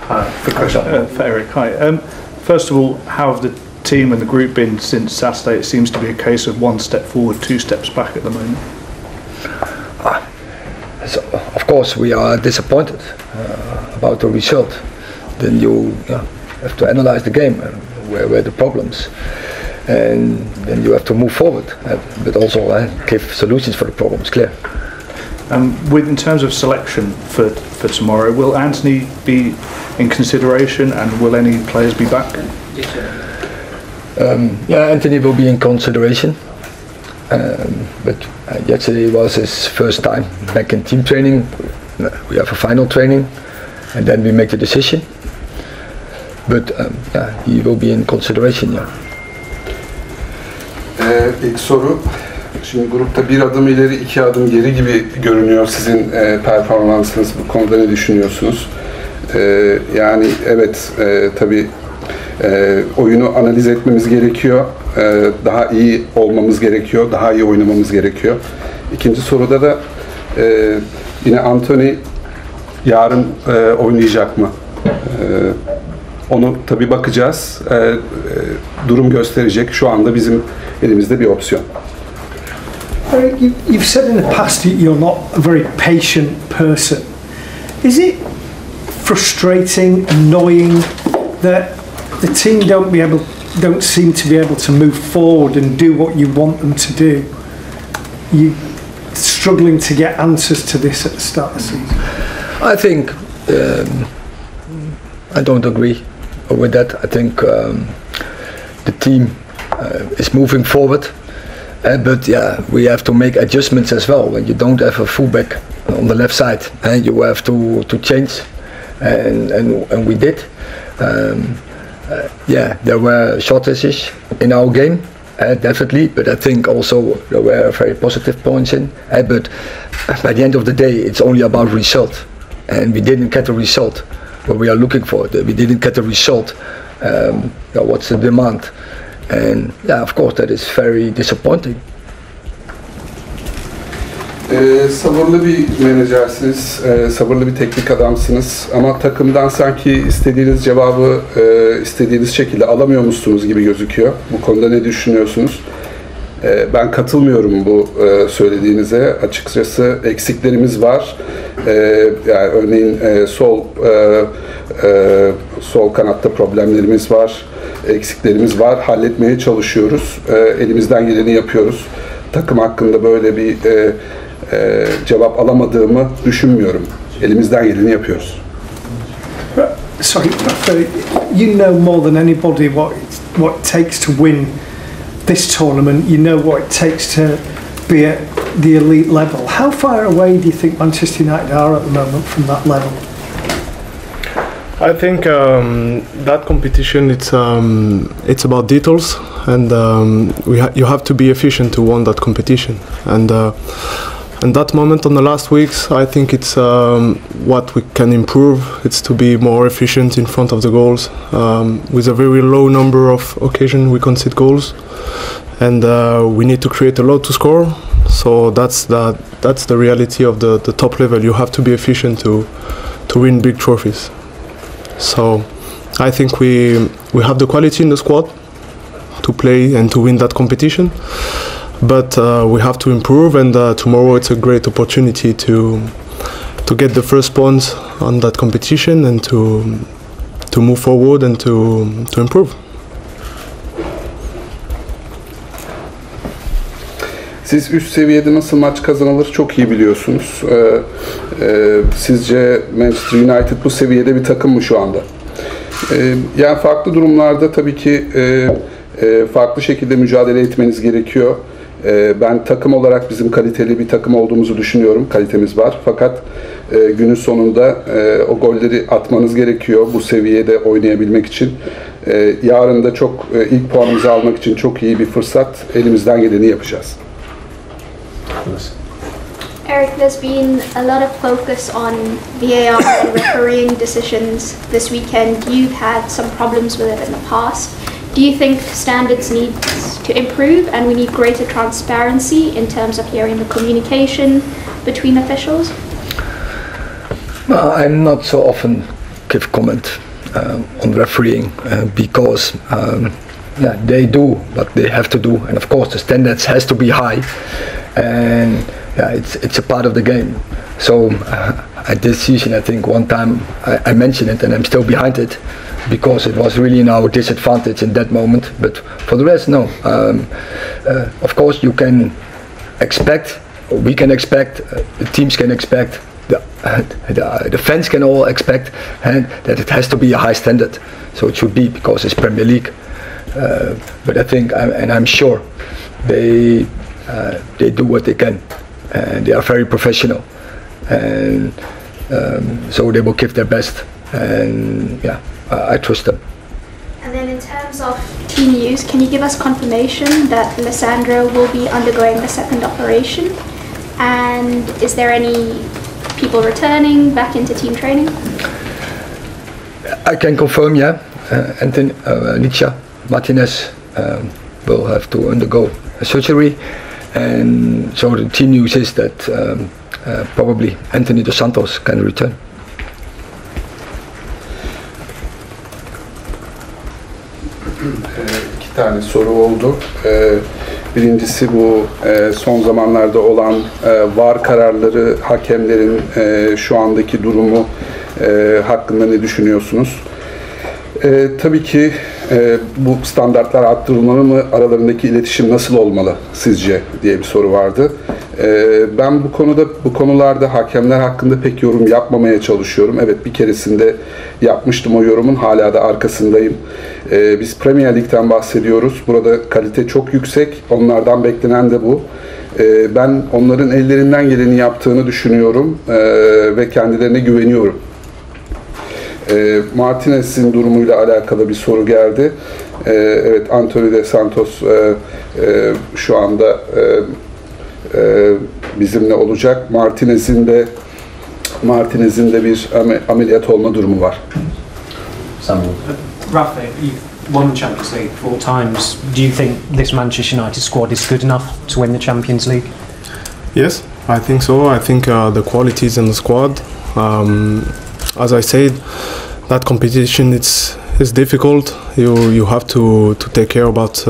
For Erik, hi. First of all, how have the team and the group been since Saturday? It seems to be a case of one step forward, two steps back at the moment. So of course, we are disappointed about the result. Then you have to analyze the game and where were the problems, and then you have to move forward, but also give solutions for the problems. Clear. In terms of selection for tomorrow, will Anthony be in consideration, and will any players be back? Yeah, Anthony will be in consideration, but yesterday was his first time back in team training. We have a final training, and then we make the decision. But yeah, he will be in consideration. Yeah. İlk soru. Şimdi grupta bir adım ileri, iki adım geri gibi görünüyor sizin performansınız. Bu konuda ne düşünüyorsunuz? Yani evet, tabii oyunu analiz etmemiz gerekiyor. Daha iyi olmamız gerekiyor. Daha iyi oynamamız gerekiyor. İkinci soruda da yine Anthony yarın oynayacak mı? Onu tabii bakacağız. Durum gösterecek. Şu anda bizim elimizde bir opsiyon. You've said in the past that you're not a very patient person. Is it frustrating, annoying that the team don't seem to be able to move forward and do what you want them to do? You struggling to get answers to this at the start of the season? I think I don't agree with that. I think the team is moving forward. But yeah, we have to make adjustments as well. When you don't have a fullback on the left side, and you have to change, and we did. Yeah, there were shortages in our game, definitely. But I think also there were very positive points in. But by the end of the day, it's only about result, and we didn't get the result what we are looking for. We didn't get the result. What's the demand? And yeah, of course, that is very disappointing. Sabırlı bir menajersiniz, sabırlı bir teknik adamsınız ama takımdan sanki istediğiniz cevabı istediğiniz şekilde alamıyormuşsunuz gibi gözüküyor. Bu konuda ne düşünüyorsunuz? Ben katılmıyorum bu söylediğinize. Açıkçası eksiklerimiz var. Yani örneğin sol kanatta problemlerimiz var. Eksiklerimiz var. Halletmeye çalışıyoruz. Elimizden geleni yapıyoruz. Takım hakkında böyle bir cevap alamadığımı düşünmüyorum. Elimizden geleni yapıyoruz. Sorry, you know more than anybody what it takes to win this tournament. You know what it takes to be at the elite level. How far away do you think Manchester United are at the moment from that level? I think that competition it's about details, and you have to be efficient to win that competition. And that moment on the last weeks, I think it's what we can improve. It's to be more efficient in front of the goals. With a very low number of occasions, we concede goals, and we need to create a lot to score. So that's the reality of the top level. You have to be efficient to win big trophies. So I think we have the quality in the squad to play and to win that competition, but we have to improve, and tomorrow it's a great opportunity to get the first points on that competition and to move forward and to improve. Siz üst seviyede nasıl maç kazanılır çok iyi biliyorsunuz. Sizce Manchester United bu seviyede bir takım mı şu anda? Yani farklı durumlarda tabii ki farklı şekilde mücadele etmeniz gerekiyor. Ben takım olarak bizim kaliteli bir takım olduğumuzu düşünüyorum. Kalitemiz var. Fakat günün sonunda o golleri atmanız gerekiyor bu seviyede oynayabilmek için. Yarın da ilk puanımızı almak için çok iyi bir fırsat. Elimizden geleni yapacağız. Erik, there's been a lot of focus on VAR and refereeing decisions this weekend. You've had some problems with it in the past. Do you think standards need to improve and we need greater transparency in terms of hearing the communication between officials? No, I'm not so often give comment on refereeing because yeah, they do what they have to do, and of course the standards has to be high, and yeah, it's a part of the game. So at this season, I think one time I mentioned it, and I'm still behind it because it was really in our disadvantage in that moment. But for the rest, no. Of course, you can expect, we can expect, the teams can expect, the fans can all expect, and that it has to be a high standard. So it should be, because it's Premier League. But I think, and I'm sure, they do what they can, and they are very professional, and so they will give their best, and yeah, I trust them. And then in terms of team news, can you give us confirmation that Alessandro will be undergoing a second operation? And is there any people returning back into team training? I can confirm, yeah. Anthony Martinez will have to undergo a surgery, and so the team news is that probably Anthony Dos Santos can return. İki tane soru oldu. Birincisi bu son zamanlarda olan VAR kararları, hakemlerin şu andaki durumu hakkında ne düşünüyorsunuz? Tabii ki bu standartlar arttırılmalı mı? Aralarındaki iletişim nasıl olmalı sizce diye bir soru vardı. Ben bu konularda hakemler hakkında pek yorum yapmamaya çalışıyorum. Evet, bir keresinde yapmıştım o yorumun, hala da arkasındayım. Biz Premier Lig'den bahsediyoruz. Burada kalite çok yüksek. Onlardan beklenen de bu. Ben onların ellerinden geleni yaptığını düşünüyorum ve kendilerine güveniyorum. Martinez'in durumuyla alakalı bir soru geldi. Evet, Anthony Dos Santos şu anda bizimle olacak. Martinez'in de bir ameliyat olma durumu var. Raphael, you've won the Champions League 4 times. Do you think this Manchester United squad is good enough to win the Champions League? Yes, I think so. I think the qualities in the squad. As I said, that competition is difficult. You have to take care about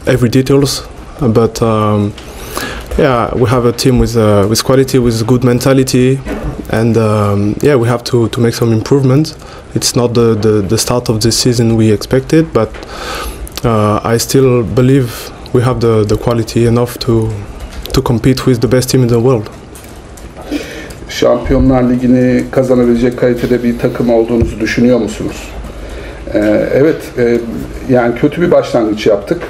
every details. But yeah, we have a team with quality, with good mentality, and yeah, we have to make some improvements. It's not the start of the season we expected, but I still believe we have the quality enough to compete with the best team in the world. Şampiyonlar Ligi'ni kazanabilecek kalitede bir takım olduğunuzu düşünüyor musunuz? Evet, yani kötü bir başlangıç yaptık.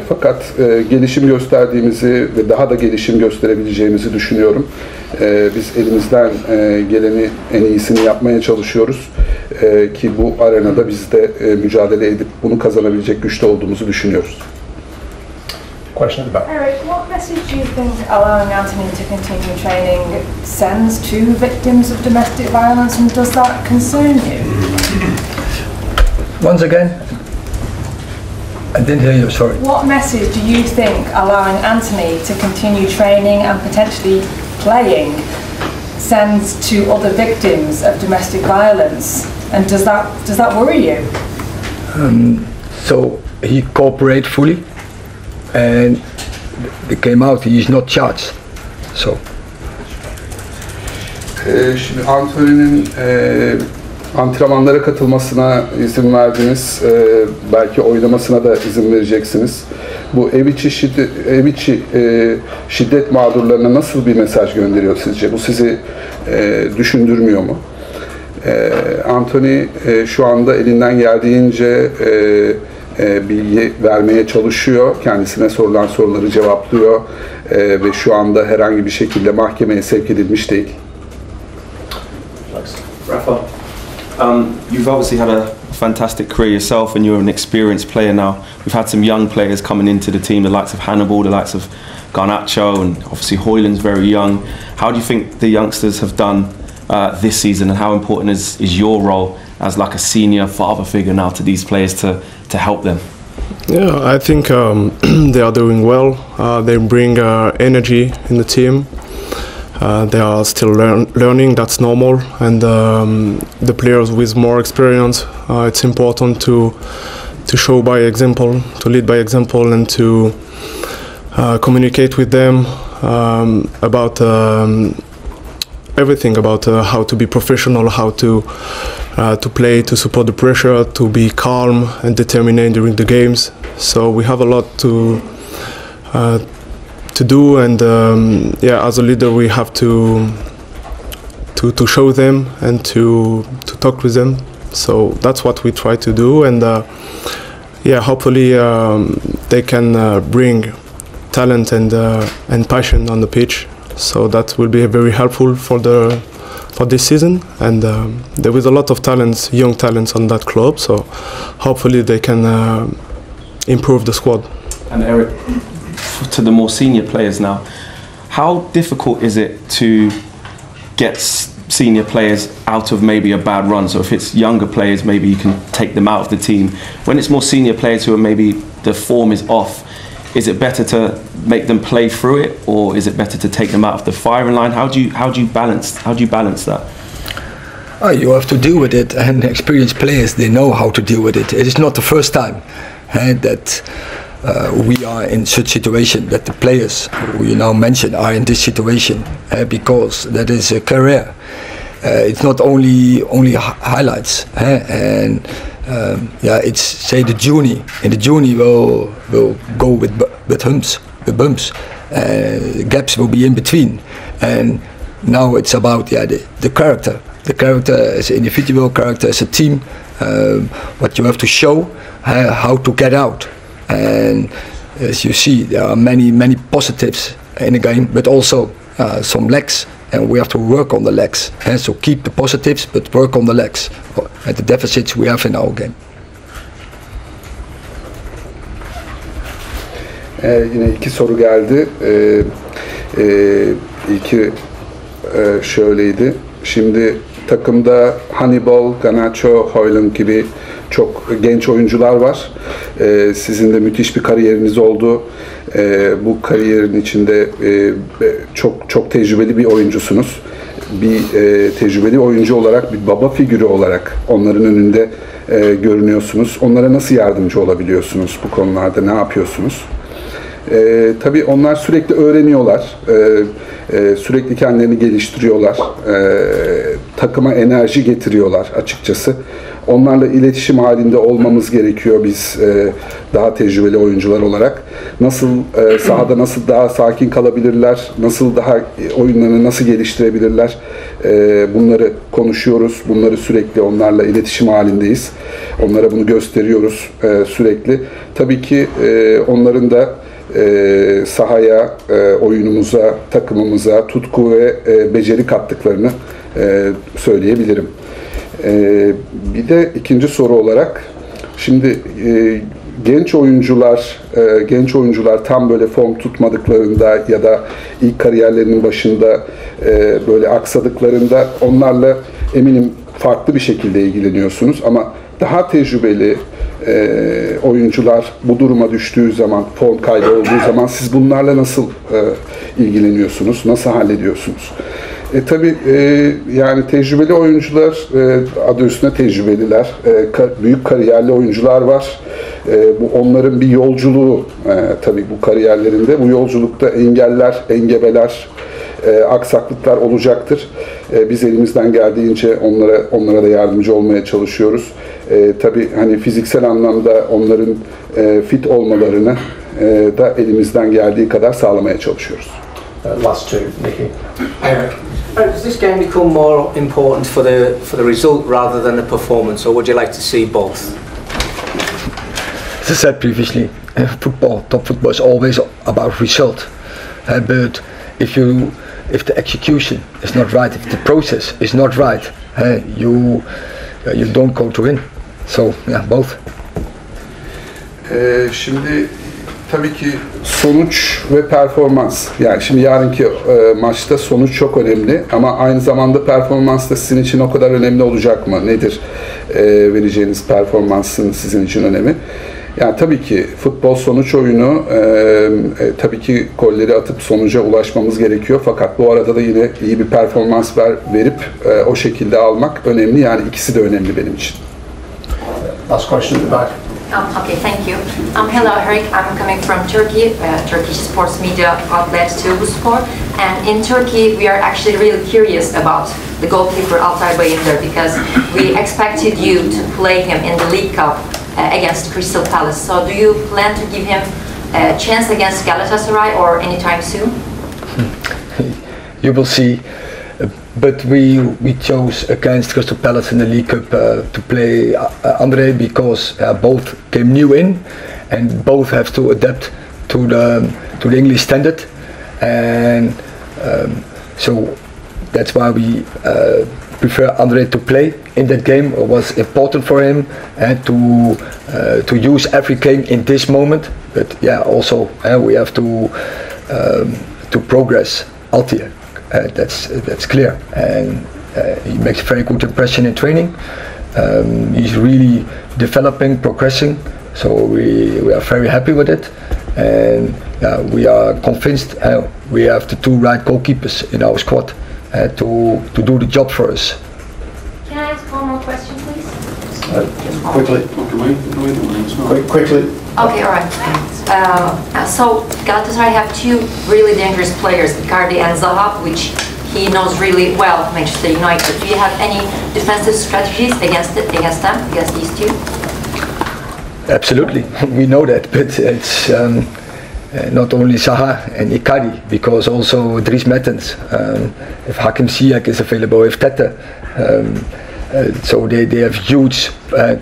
Fakat gelişim gösterdiğimizi ve daha da gelişim gösterebileceğimizi düşünüyorum. Biz elimizden geleni en iyisini yapmaya çalışıyoruz. Ki bu arenada biz de mücadele edip bunu kazanabilecek güçte olduğumuzu düşünüyoruz. Question at the back. Eric, what message do you think allowing Anthony to continue training sends to victims of domestic violence, and does that concern you? Once again, I didn't hear you, sorry. What message do you think allowing Anthony to continue training and potentially playing sends to other victims of domestic violence, and does that worry you? So he cooperated fully, and it came out he is not charged. So. Şimdi Anthony'nin antrenmanlara katılmasına izin verdiniz. Belki oynamasına da izin vereceksiniz. Bu ev içi şiddet mağdurlarına nasıl bir mesaj gönderiyor sizce? Bu sizi düşündürmüyor mu? Anthony şu anda elinden geldiğince bilgi vermeye çalışıyor. Kendisine sorulan soruları cevaplıyor ve şu anda herhangi bir şekilde mahkemeye sevk edilmiş değil. Rafa, you've obviously had a fantastic career yourself, and you're an experienced player now. We've had some young players coming into the team, the likes of Hannibal, the likes of Garnacho, and obviously Højlund's very young. How do you think the youngsters have done this season, and how important is your role as like a senior father figure now to these players to help them? Yeah, I think they are doing well. They bring energy in the team. They are still learning, that's normal, and the players with more experience, it's important to show by example, to lead by example, and to communicate with them about everything, about how to be professional, how to play, to support the pressure, to be calm and determined during the games. So we have a lot to do, and yeah, as a leader we have to show them and to talk with them. So that's what we try to do, and yeah, hopefully they can bring talent and passion on the pitch. So that will be very helpful for this season, and there is a lot of talents, young talents on that club. So hopefully they can improve the squad. And Eric, to the more senior players now, how difficult is it to get senior players out of maybe a bad run? So if it's younger players, maybe you can take them out of the team. When it's more senior players who are maybe the form is off, is it better to make them play through it, or is it better to take them out of the firing line? How do you balance that? You have to deal with it, and experienced players, they know how to deal with it. It is not the first time that we are in such situation, that the players who you now mentioned are in this situation, because that is a career. It's not only highlights, and yeah, it's say the journey, and the journey will go with humps, with bumps, gaps will be in between, and now it's about the character. The character as an individual, character as a team, what you have to show, how to get out. And as you see, there are many positives in the game, but also some lacks, and we have to work on the lacks. So keep the positives, but work on the lacks, and the deficits we have in our game. Yine iki soru geldi. İlki şöyleydi. Şimdi takımda Hannibal, Garnacho, Højlund gibi çok genç oyuncular var. Sizin de müthiş bir kariyeriniz oldu. Bu kariyerin içinde çok tecrübeli bir oyuncusunuz. Bir tecrübeli oyuncu olarak, bir baba figürü olarak onların önünde görünüyorsunuz. Onlara nasıl yardımcı olabiliyorsunuz bu konularda? Ne yapıyorsunuz? Tabii onlar sürekli öğreniyorlar. Sürekli kendilerini geliştiriyorlar. Takıma enerji getiriyorlar açıkçası. Onlarla iletişim halinde olmamız gerekiyor biz daha tecrübeli oyuncular olarak. Nasıl sahada nasıl daha sakin kalabilirler, nasıl daha oyunlarını nasıl geliştirebilirler, bunları konuşuyoruz. Bunları sürekli onlarla iletişim halindeyiz. Onlara bunu gösteriyoruz sürekli. Tabii ki onların da sahaya, oyunumuza, takımımıza tutku ve beceri kattıklarını söyleyebilirim. Bir de ikinci soru olarak, şimdi genç oyuncular tam böyle form tutmadıklarında ya da ilk kariyerlerinin başında böyle aksadıklarında onlarla eminim farklı bir şekilde ilgileniyorsunuz, ama daha tecrübeli oyuncular bu duruma düştüğü zaman, form kaybı olduğu zaman siz bunlarla nasıl ilgileniyorsunuz, nasıl hallediyorsunuz? Tabii yani tecrübeli oyuncular, adı üstüne tecrübeliler, büyük kariyerli oyuncular var. Bu onların bir yolculuğu tabii bu kariyerlerinde. Bu yolculukta engeller, engebeler, aksaklıklar olacaktır. Biz elimizden geldiğince onlara da yardımcı olmaya çalışıyoruz. Tabii hani fiziksel anlamda onların fit olmalarını da elimizden geldiği kadar sağlamaya çalışıyoruz. Last two, Nicky. Does this game become more important for the result rather than the performance, or would you like to see both? As I said previously, top football is always about result. But if the execution is not right, if the process is not right, you don't go to win. So yeah, both. Şimdi tabii ki sonuç ve performans. Yani şimdi yarınki maçta sonuç çok önemli, ama aynı zamanda performans da sizin için o kadar önemli olacak mı? Nedir vereceğiniz performansın sizin için önemi? Yani tabii ki futbol sonuç oyunu, tabii ki golleri atıp sonuca ulaşmamız gerekiyor. Fakat bu arada da yine iyi bir performans verip o şekilde almak önemli. Yani ikisi de önemli benim için. Last question at the back. Okay, thank you. Hello, Erik. I'm coming from Turkey, Turkish sports media outlet Terbaru. And in Turkey, we are actually really curious about the goalkeeper Altay Bayındır because we expected you to play him in the League Cup against Crystal Palace. So do you plan to give him a chance against Galatasaray or anytime soon? You will see. But we chose against Crystal Palace in the League Cup to play Andre because both came new in and both have to adapt to the English standard, and so that's why we prefer Andre to play in that game. It was important for him and to use every game in this moment. But yeah, also we have to progress Altay. That's clear, and he makes a very good impression in training. He's really developing, progressing, so we are very happy with it, and we are convinced we have the two right goalkeepers in our squad to do the job for us. Can I ask one more question, please? Quickly. Quickly. Okay, all right. So Galatasaray have two really dangerous players, Icardi and Zaha, which he knows really well, Manchester United. Do you have any defensive strategies against these two? Absolutely, we know that, but it's not only Zaha and Icardi, because also Dries Mertens, if Hakim Ziyech is available, if Tete, so they have huge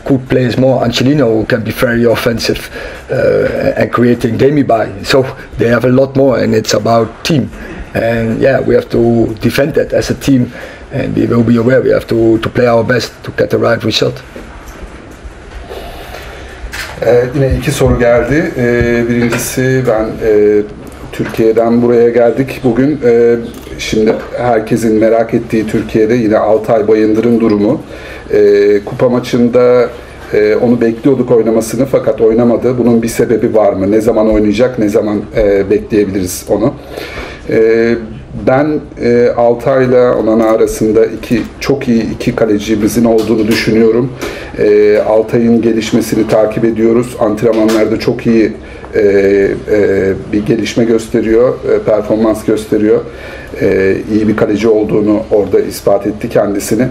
good players more. Angelino can be very offensive and creating Demi by. So they have a lot more, and it's about team. And yeah, we have to defend that as a team, and we will be aware we have to play our best to get the right result. Yine iki soru geldi. Birincisi ben Türkiye'den buraya geldik bugün. Şimdi herkesin merak ettiği Türkiye'de yine Altay Bayındır'ın durumu. Kupa maçında onu bekliyorduk oynamasını fakat oynamadı. Bunun bir sebebi var mı? Ne zaman oynayacak? Ne zaman bekleyebiliriz onu? Ben Altay'la Onana arasında çok iyi iki kalecimizin olduğunu düşünüyorum. Altay'ın gelişmesini takip ediyoruz. Antrenmanlarda çok iyi bir gelişme gösteriyor, performans gösteriyor. İyi bir kaleci olduğunu orada ispat etti kendisini.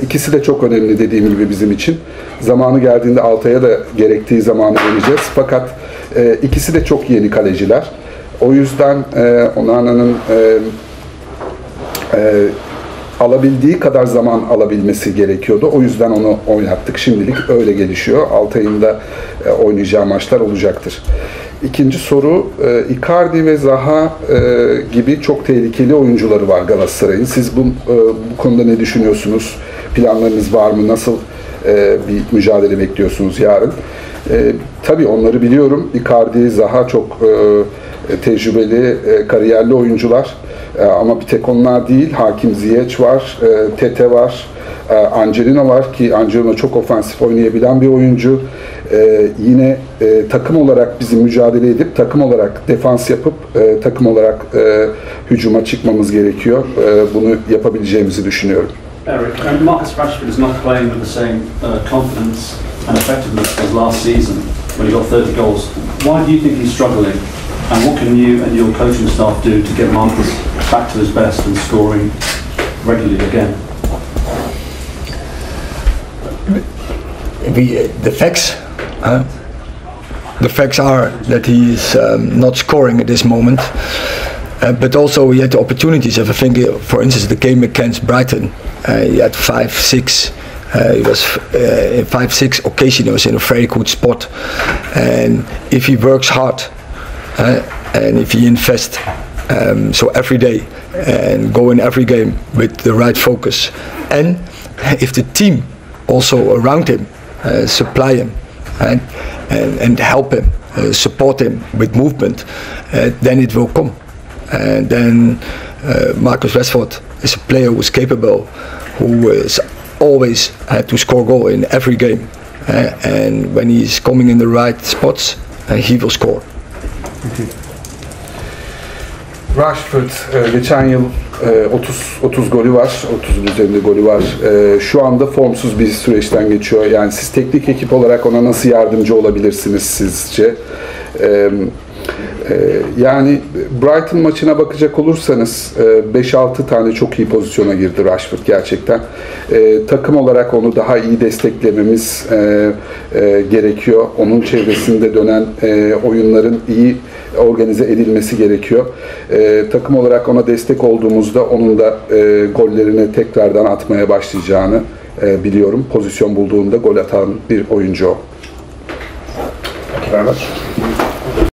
İkisi de çok önemli dediğim gibi bizim için. Zamanı geldiğinde Altay'a da gerektiği zamanı vereceğiz. Fakat ikisi de çok yeni kaleciler. O yüzden Onana'nın alabildiği kadar zaman alabilmesi gerekiyordu. O yüzden onu oynattık. Şimdilik öyle gelişiyor. Altay'ın da oynayacağı maçlar olacaktır. İkinci soru, Icardi ve Zaha gibi çok tehlikeli oyuncuları var Galatasaray'ın. Siz bu konuda ne düşünüyorsunuz? Planlarınız var mı? Nasıl bir mücadele bekliyorsunuz yarın? Tabii onları biliyorum. Icardi, Zaha çok tecrübeli, kariyerli oyuncular. Ama bir tek onlar değil. Hakim Ziyech var, Tete var, Angelino var ki Angelino çok ofansif oynayabilen bir oyuncu. Yine takım olarak bizim mücadele edip takım olarak defans yapıp takım olarak hücuma çıkmamız gerekiyor. Bunu yapabileceğimizi düşünüyorum. Eric, Marcus Rashford is not playing with the same confidence and effectiveness as last season when he got 30 goals. Why do you think he's struggling? And what can you and your coaching staff do to get Marcus back to his best and scoring regularly again? The facts are that he is not scoring at this moment, but also he had the opportunities. If I think, for instance, the game against Brighton, he had 5-6. He was in 5-6 occasions. He was in a very good spot, and if he works hard and if he invests so every day and go in every game with the right focus, and if the team also around him supply him and help him, support him with movement, then it will come. And then Marcus Rashford is a player who is capable, who is always had to score goal in every game. and when he's coming in the right spots, he will score. Rashford geçen yıl 30 golü var, 30'un üzerinde golü var. Şu anda formsuz bir süreçten geçiyor. Yani siz teknik ekip olarak ona nasıl yardımcı olabilirsiniz sizce? Yani Brighton maçına bakacak olursanız 5-6 tane çok iyi pozisyona girdi Rashford gerçekten. Takım olarak onu daha iyi desteklememiz gerekiyor. Onun çevresinde dönen oyunların iyi organize edilmesi gerekiyor. Takım olarak ona destek olduğumuzda onun da gollerini tekrardan atmaya başlayacağını biliyorum. Pozisyon bulduğunda gol atan bir oyuncu o. Thank you very much.